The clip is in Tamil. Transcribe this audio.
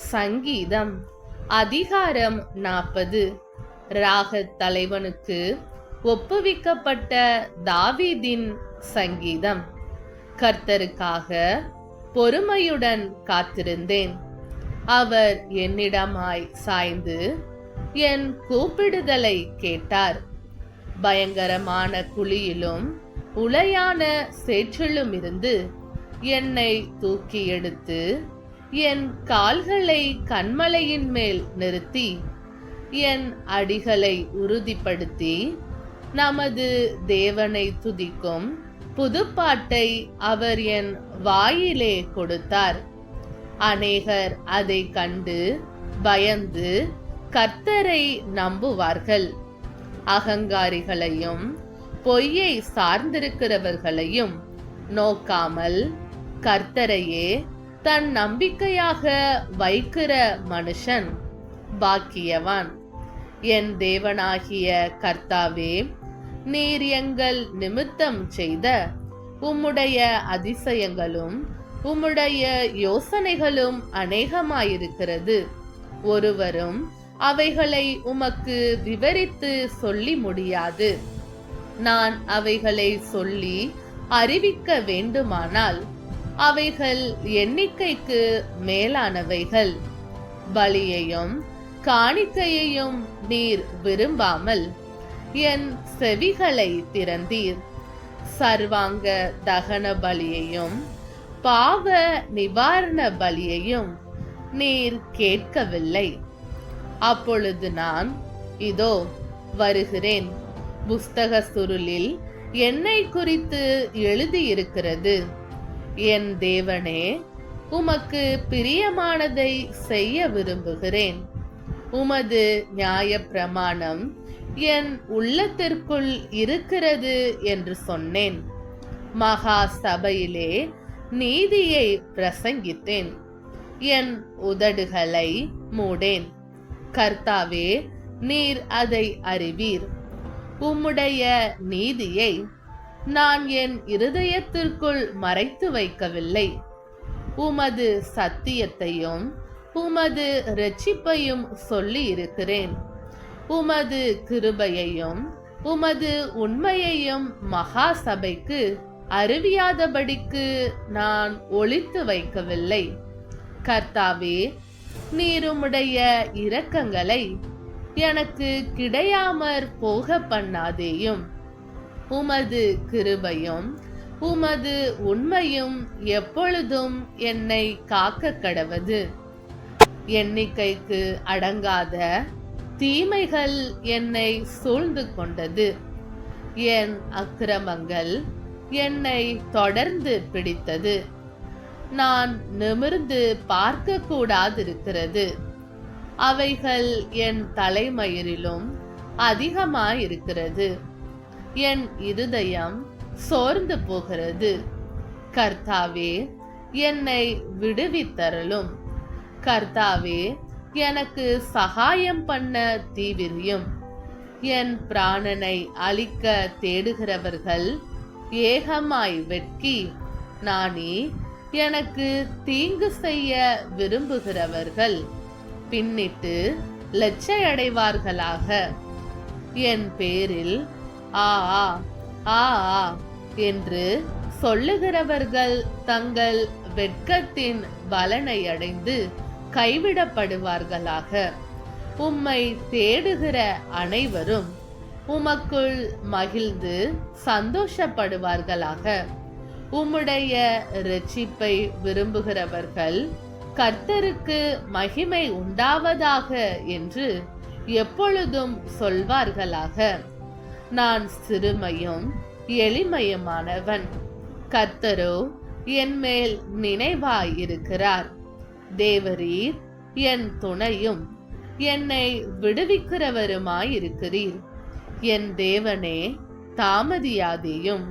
சங்கீதம் அதிகாரம் 40. ராகத் தலைவனுக்கு ஒப்புவிக்கப்பட்ட தாவீதின் சங்கீதம். கர்த்தருக்காக பொறுமையுடன் காத்திருந்தேன். அவர் என்னிடமாய் சாய்ந்து என் கூப்பிடுதலை கேட்டார். பயங்கரமான குழியிலும் உளையான சேற்றிலுமிருந்து என்னை தூக்கி எடுத்து என் கால்களை கன்மலையின் மேல் நிறுத்தி என் அடிகளை உறுதிப்படுத்தி நமது தேவனை துதிக்கும் புதுப்பாட்டை அவர் என் வாயிலே கொடுத்தார். அநேகர் அதை கண்டு பயந்து கர்த்தரை நம்புவார்கள். அகங்காரிகளையும் பொய்யை சார்ந்திருக்கிறவர்களையும் நோக்காமல் கர்த்தரையே தன் நம்பிக்கையாக வைக்கிற மனுஷன் பாக்கியவான். என் தேவனாகிய கர்த்தாவே, நீர் எங்கள் நிமித்தம் செய்த உம்முடைய அதிசயங்களும் உம்முடைய யோசனைகளும் அநேகமாயிருக்கிறது. ஒருவரும் அவைகளை உமக்கு விவரித்து சொல்லி முடியாது. நான் அவைகளை சொல்லி அறிவிக்க வேண்டுமானால் அவைகள் எண்ணிக்கைக்கு மேலானவைகள். பலியையும் காணிக்கையையும் நீர் விரும்பாமல் என் செவிகளை திறந்தீர். சர்வாங்க தகன பலியையும் பாவ நிவாரண பலியையும் நீர் கேட்கவில்லை. அப்பொழுது நான், இதோ வருகிறேன், புஸ்தக சுருளில் என்னை குறித்து எழுதியிருக்கிறது. என் தேவனே, உமக்கு பிரியமானதை செய்ய விரும்புகிறேன். உமது நியாய பிரமாணம் என் உள்ளத்திற்குள் இருக்கிறது என்று சொன்னேன். மகா சபையிலே நீதியை பிரசங்கித்தேன். என் உதடுகளை மூடேன். கர்த்தாவே, நீர் அதை அறிவீர். உம்முடைய நீதியை நான் என் இருதயத்திற்குள் மறைத்து வைக்கவில்லை. உமது சத்தியத்தையும் உமது இரட்சிப்பையும் சொல்லி இருக்கிறேன். உமது கிருபையையும் உமது உண்மையையும் மகா சபைக்கு அறிவியாதபடிக்கு நான் ஒளித்து வைக்கவில்லை. கர்த்தாவே, நீர் உம்முடைய இரக்கங்களை எனக்கு கிடையாமற் போக பண்ணாதேயும். உமது கிருபையும் உமது உண்மையும் எப்பொழுதும் என்னை காக்க கடவது. எண்ணிக்கைக்கு அடங்காத தீமைகள் என்னை சூழ்ந்து கொண்டது. என் அக்கிரமங்கள் என்னை தொடர்ந்து பிடித்தது. நான் நிமிர்ந்து பார்க்க கூடாதிருக்கிறது. அவைகள் என் தலைமயிரிலும் அதிகமாயிருக்கிறது. என் இருதயம் சோர்ந்து போகிறது. கர்த்தாவே, என்னை விடுவித்தருளும். கர்த்தாவே, எனக்கு சகாயம் பண்ண தீவிரியும். என் பிராணனை அழிக்க தேடுகிறவர்கள் ஏகமாய் வெட்கி நாணி எனக்கு தீங்கு செய்ய விரும்புகிறவர்கள் பின்னிட்டு லட்சையடைவார்களாக. என் பேரில் ஆ ஆ ஆ என்று சொல்லுகிறவர்கள் தங்கள் வெட்கத்தின் பலனை அடைந்து கைவிடப்படுவார்களாக. உம்மை தேடுகிற அனைவரும் உமக்குள் மகிழ்ந்து சந்தோஷப்படுவார்களாக. உம்முடைய இரட்சிப்பை விரும்புகிறவர்கள் கர்த்தருக்கு மகிமை உண்டாவதாக என்று எப்பொழுதும் சொல்வார்களாக. நான் சிறுமையும் எளிமையுமானவன். கர்த்தரோ என் மேல் நினைவாயிருக்கிறார். தேவரீர் என் துணையும் என்னை விடுவிக்கிறவருமாயிருக்கிறீர். என் தேவனே, தாமதியாதேயும்.